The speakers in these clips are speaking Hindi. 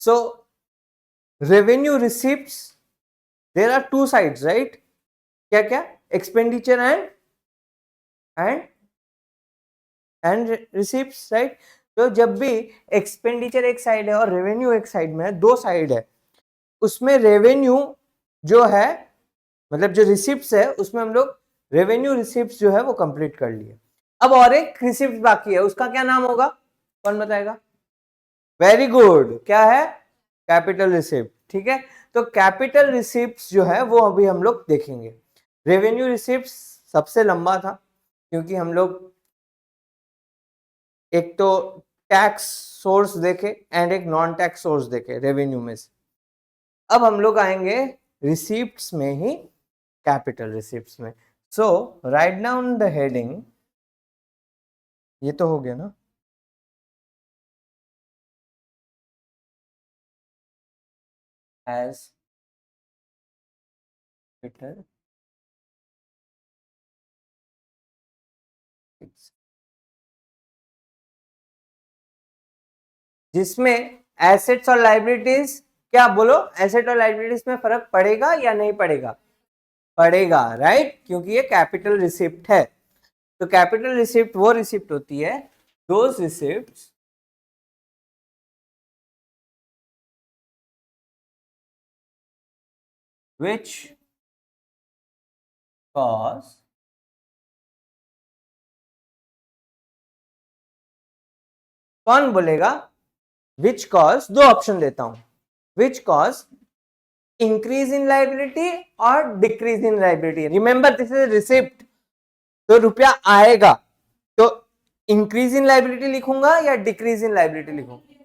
So revenue receipts, there are two sides, right? क्या क्या? Expenditure and and receipts, right? तो जब भी एक्सपेंडिचर एक साइड है और रेवेन्यू एक साइड में है, दो साइड है, उसमें रेवेन्यू जो है, मतलब जो रिसिप्ट्स है, उसमें हम लोग रेवेन्यू रिसिप्ट्स जो है वो कंप्लीट कर लिए। अब और एक रिसिप्ट बाकी है, उसका क्या नाम होगा? कौन बताएगा? वेरी गुड, क्या है? Capital receipt. ठीक है, तो कैपिटल रिसिप्ट्स जो है वो अभी हम लोग देखेंगे। रेवेन्यू रिसिप्ट्स सबसे लंबा था, क्योंकि हम लोग एक तो टैक्स सोर्स देखे एंड एक नॉन टैक्स सोर्स देखे रेवेन्यू में से। अब हम लोग आएंगे रिसीप्ट्स में ही, कैपिटल रिसीप्ट्स में। सो राइट डाउन द हेडिंग, ये तो हो गया ना? एज कैपिटल, जिसमें एसेट्स और लाइबिलिटीज, क्या बोलो, एसेट और लाइबिलिटीज में फर्क पड़ेगा या नहीं पड़ेगा? पड़ेगा, राइट, क्योंकि ये कैपिटल रिसिप्ट है। तो कैपिटल रिसिप्ट वो रिसिप्ट होती है, दोज रिसिप्ट्स which cause, कौन बोलेगा? विच कॉज, दो ऑप्शन देता हूं, which cause increase in liability और decrease in liability. Remember this is receipt, तो रुपया आएगा, तो इंक्रीज इन लाइबिलिटी लिखूंगा या डिक्रीज इन लाइबिलिटी लिखूंगा?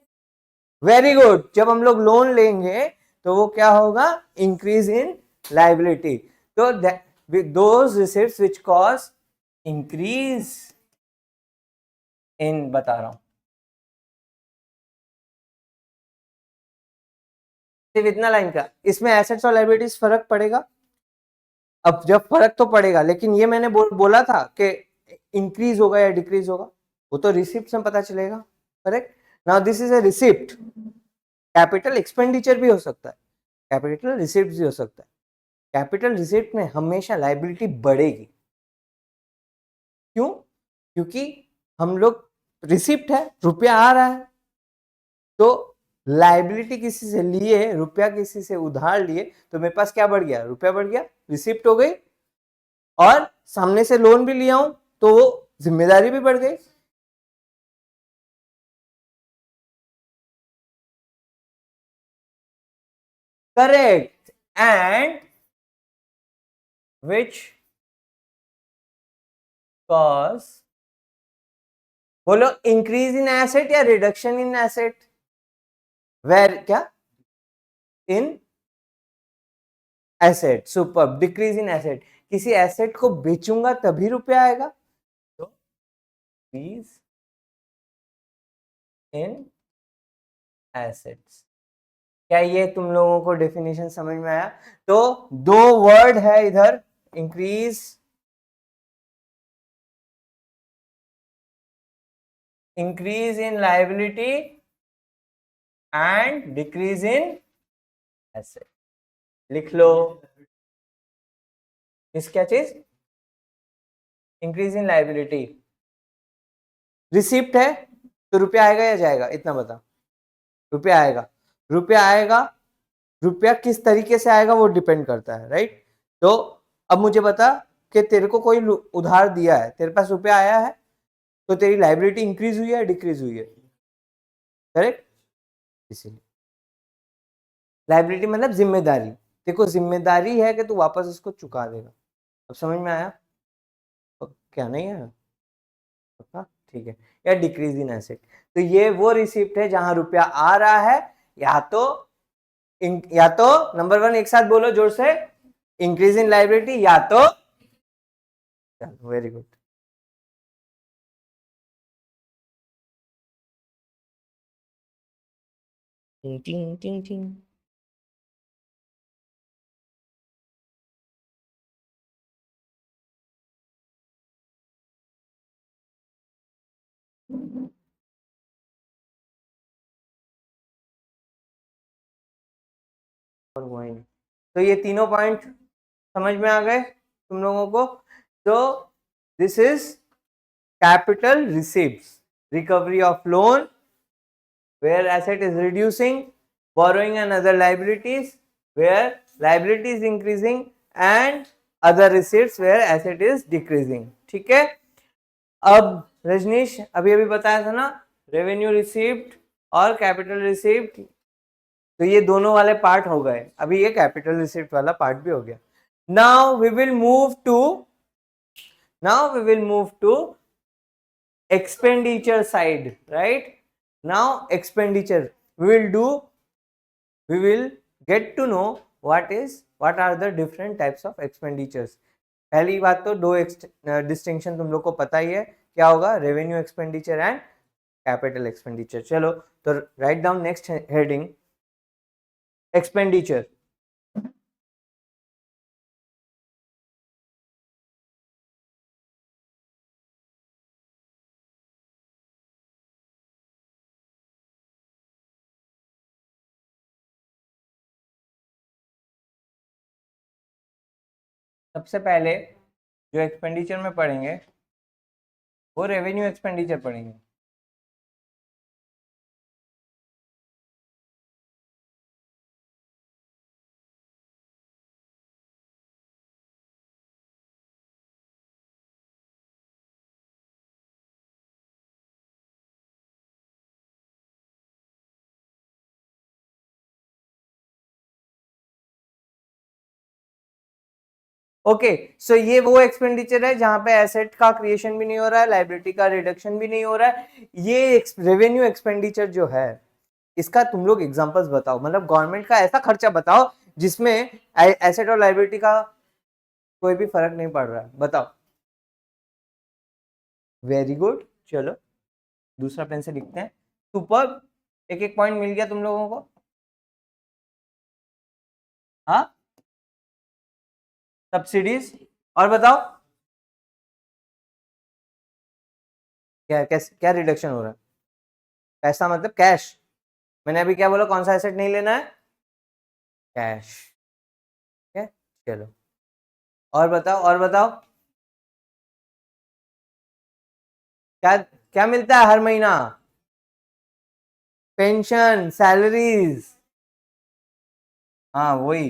वेरी गुड, जब हम लोग लोन लेंगे तो वो क्या होगा? Increase in liability. तो those receipts which cause increase in, बता रहा हूं, सिर्फ इतना लाइन का, इसमें एसेट्स और लाइबिलिटीज फर्क पड़ेगा। अब जब फर्क तो पड़ेगा, लेकिन ये मैंने बोला था कि इंक्रीज होगा या डिक्रीज होगा, वो तो रिसिप्ट में पता चलेगा, correct? Now this is a receipt, capital expenditure भी हो सकता है, कैपिटल रिसिप्ट भी हो सकता है। कैपिटल रिसिप्ट में हमेशा लाइबिलिटी बढ़ेगी। क्यों? क्योंकि हम लोग, रिसिप्ट है, रुपया आ रहा है, तो लाइबिलिटी किसी से लिए, रुपया किसी से उधार लिए, तो मेरे पास क्या बढ़ गया? रुपया बढ़ गया, रिसिप्ट हो गई, और सामने से लोन भी लिया हूं तो वो जिम्मेदारी भी बढ़ गई। करेक्ट, एंड विच कॉज, बोलो, इंक्रीज इन एसेट या रिडक्शन इन एसेट? वेर, क्या? In asset, super. Decrease in asset, किसी एसेट को बेचूंगा तभी रुपया आएगा, तो डिक्रीज इन एसेट्स। क्या ये तुम लोगों को डेफिनेशन समझ में आया? तो दो वर्ड है इधर, increase, increase in liability and decrease in asset. लिख लो, इस क्या चीज? Increase in liability. रिसिप्ट है तो रुपया आएगा या जाएगा, इतना बता। रुपया आएगा, रुपया आएगा, रुपया किस तरीके से आएगा वो डिपेंड करता है, राइट? तो अब मुझे बता कि तेरे को कोई उधार दिया है, तेरे पास रुपया आया है, तो तेरी लाइबिलिटी इंक्रीज हुई है, डिक्रीज हुई है? करेक्ट, इसीलिए लाइबिलिटी मतलब जिम्मेदारी, देखो जिम्मेदारी है कि तू वापस उसको चुका देगा। अब समझ में आया? तो क्या नहीं है? पक्का? ठीक है। या डिक्रीज इन एसेट, तो ये वो रिसिप्ट है जहां रुपया आ रहा है, या तो या तो नंबर वन एक साथ बोलो जोर से, इंक्रीज इन लाइबिलिटी, या तो, वेरी गुड। टिंग टिंग टिंग टिंग। और हुआ ही नहीं। तो ये तीनों पॉइंट समझ में आ गए तुम लोगों को? तो this is capital receives, recovery of loan where asset is reducing, borrowing and other liabilities where liability is increasing, and other receipts where asset is decreasing. ठीक है? अब रजनीश अभी अभी बताया था ना, रेवेन्यू रिसीव्ड और कैपिटल रिसीव्ड, तो ये दोनों वाले पार्ट हो गए, अभी ये कैपिटल रिसीव्ड वाला पार्ट भी हो गया. Now we will move to expenditure side, right? Now expenditure we will get to know what are the different types of expenditures. पहली बात तो दो डिस्टिंक्शन तुम लोग को पता ही है, क्या होगा? Revenue expenditure and capital expenditure. चलो तो write down next heading, expenditure. सबसे पहले जो एक्सपेंडिचर में पढ़ेंगे वो रेवेन्यू एक्सपेंडिचर पढ़ेंगे. ओके, सो ये वो एक्सपेंडिचर है जहां पे एसेट का क्रिएशन भी नहीं हो रहा है, लाइबिलिटी का रिडक्शन भी नहीं हो रहा है. ये रेवेन्यू एक्सपेंडिचर जो है, इसका तुम लोग एग्जांपल्स बताओ, मतलब गवर्नमेंट का ऐसा खर्चा बताओ जिसमें एसेट और लाइबिलिटी का कोई भी फर्क नहीं पड़ रहा है, बताओ. वेरी गुड, चलो दूसरा पेन से लिखते हैं. सुपर, एक एक पॉइंट मिल गया तुम लोगों को. हाँ, सब्सिडीज. और बताओ क्या क्या रिडक्शन हो रहा है? पैसा मतलब कैश. मैंने अभी क्या बोला? कौन सा एसेट नहीं लेना है? कैश. ठीक है, चलो और बताओ, और बताओ क्या क्या मिलता है हर महीना? Pension, salaries. हाँ वही.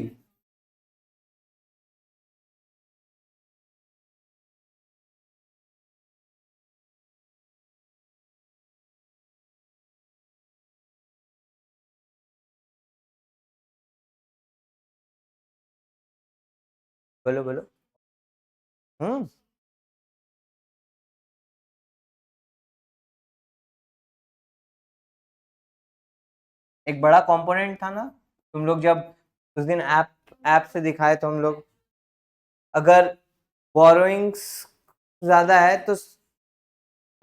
बोलो बोलो. हम्म. एक बड़ा कंपोनेंट था ना, तुम लोग जब उस दिन ऐप से दिखाए तो हम लोग, अगर बोरोइंग्स ज्यादा है तो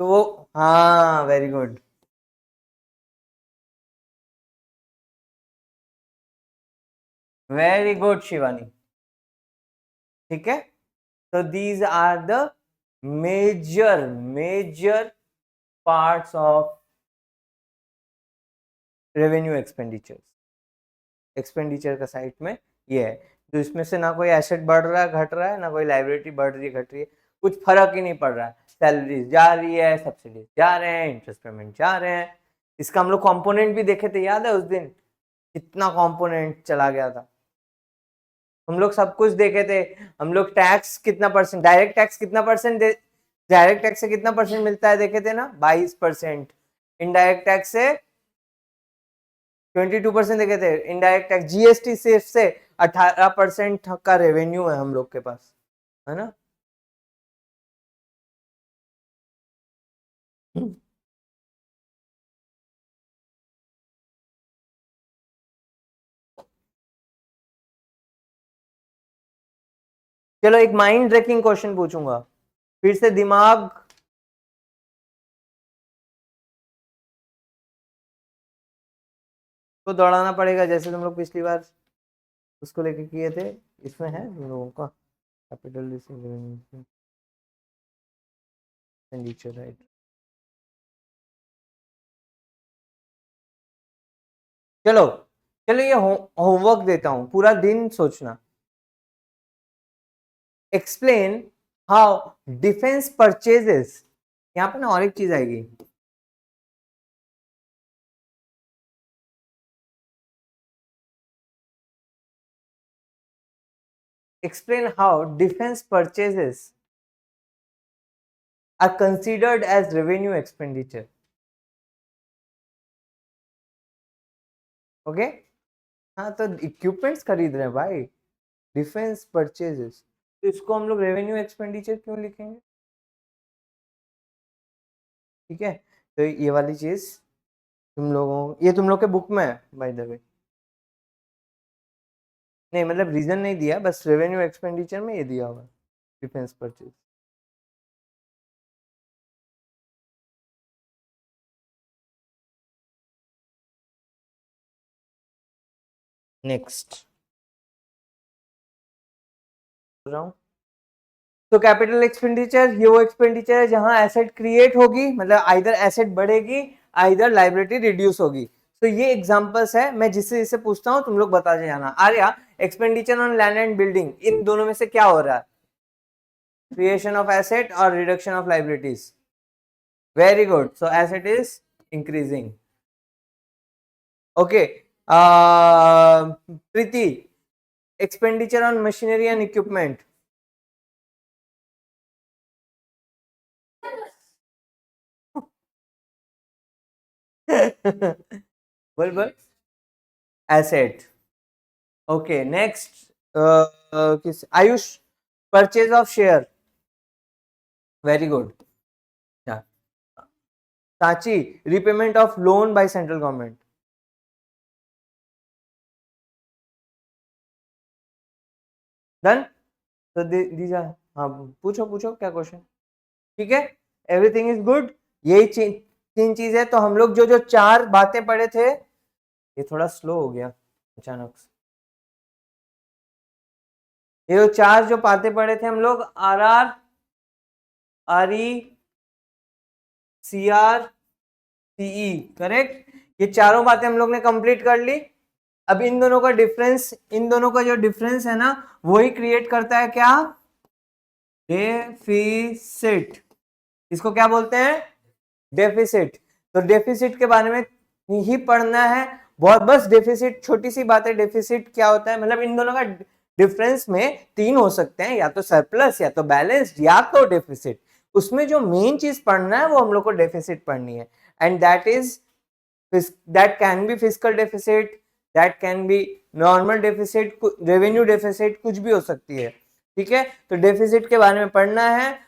वो, हाँ very good. Very good Shivani. ठीक है, तो these are the major parts of revenue expenditure. Expenditure का साइड में ये है, तो इसमें से ना कोई एसेट बढ़ रहा है घट रहा है, ना कोई लाइबिलिटी बढ़ रही है घट रही है, कुछ फर्क ही नहीं पड़ रहा है. सैलरीज जा रही है, सब्सिडीज जा रहे हैं, इंटरेस्ट पेमेंट जा रहे हैं. इसका हम लोग कंपोनेंट भी देखे थे, याद है उस दिन कितना कंपोनेंट चला गया था? हम लोग सब कुछ देखे थे. हम लोग टैक्स कितना परसेंट, डायरेक्ट टैक्स कितना परसेंट, डायरेक्ट टैक्स से कितना परसेंट मिलता है देखे थे ना, 22%. इनडायरेक्ट टैक्स से 22% देखे थे. इनडायरेक्ट टैक्स जीएसटी सिर्फ से 18% का रेवेन्यू है हम लोग के पास, है ना? चलो एक माइंड ब्रेकिंग क्वेश्चन पूछूंगा, फिर से दिमाग को दौड़ाना पड़ेगा, जैसे तुम लोग पिछली बार उसको लेके किए थे. इसमें है तुम लोगों का कैपिटल एक्सपेंडिचर, राइट? चलो चलो ये होमवर्क देता हूं, पूरा दिन सोचना। एक्सप्लेन हाउ डिफेंस परचेजेस, यहां पर ना और एक चीज आएगी, explain how defense purchases are considered as revenue expenditure. Okay हाँ, तो इक्विपमेंट्स खरीद रहे हैं भाई, डिफेंस परचेजेस, तो इसको हम लोग रेवेन्यू एक्सपेंडिचर क्यों लिखेंगे? ठीक है, तो ये वाली चीज ये तुम लोग के बुक में है बाय द वे, नहीं मतलब रीजन नहीं दिया, बस रेवेन्यू एक्सपेंडिचर में ये दिया हुआ डिफेंस परचेज। नेक्स्ट तो कैपिटल एक्सपेंडिचर, ये वो एक्सपेंडिचर है जहां एसेट क्रिएट होगी, मतलब आइदर एसेट बढ़ेगी आइदर लाइबिलिटी रिड्यूस होगी। तो ये एग्जांपल्स है, मैं जिससे जिससे पूछता हूं तुम लोग बता जाना। Arya, expenditure on land and building, इन दोनों में से क्या हो रहा है? क्रिएशन ऑफ एसेट और reduction of liabilities. Very good, so asset is increasing. Okay, Preeti, expenditure on machinery and equipment. बोल बोल। एसेट। ओके नेक्स्ट, किस Ayush, purchase of share. Very good. Sanchi, repayment of loan by central government. Done, तो दीजा, हाँ पूछो पूछो क्या क्वेश्चन। ठीक है, एवरीथिंग इज गुड, यही तीन चीजें। तो हम लोग जो जो चार बातें पढ़े थे, ये थोड़ा स्लो हो गया अचानक से, ये जो चार जो बातें पढ़े थे हम लोग, R R, R E, C R, C E, correct, ये चारों बातें हम लोग ने कंप्लीट कर ली। अब इन दोनों का डिफरेंस, इन दोनों का जो डिफरेंस है ना, वही क्रिएट करता है क्या? डेफिसिट। इसको क्या बोलते हैं? डेफिसिट। तो डेफिसिट के बारे में ही पढ़ना है बहुत, बस डेफिसिट, छोटी सी बात है, डेफिसिट क्या होता है, मतलब इन दोनों का डिफरेंस में तीन हो सकते हैं, या तो सरप्लस, या तो बैलेंस्ड, या तो डेफिसिट। उसमें जो मेन चीज पढ़ना है वो हम लोग को डेफिसिट पढ़नी है, and that is, that can be fiscal deficit, that can be normal deficit, revenue deficit, कुछ भी हो सकती है। ठीक है, तो डेफिसिट के बारे में पढ़ना है,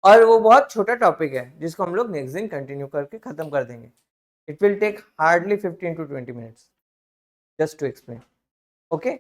और वो बहुत छोटा टॉपिक है जिसको हम लोग नेक्स्ट दिन कंटिन्यू करके खत्म कर देंगे। It will take hardly 15 to 20 minutes just to explain. Okay.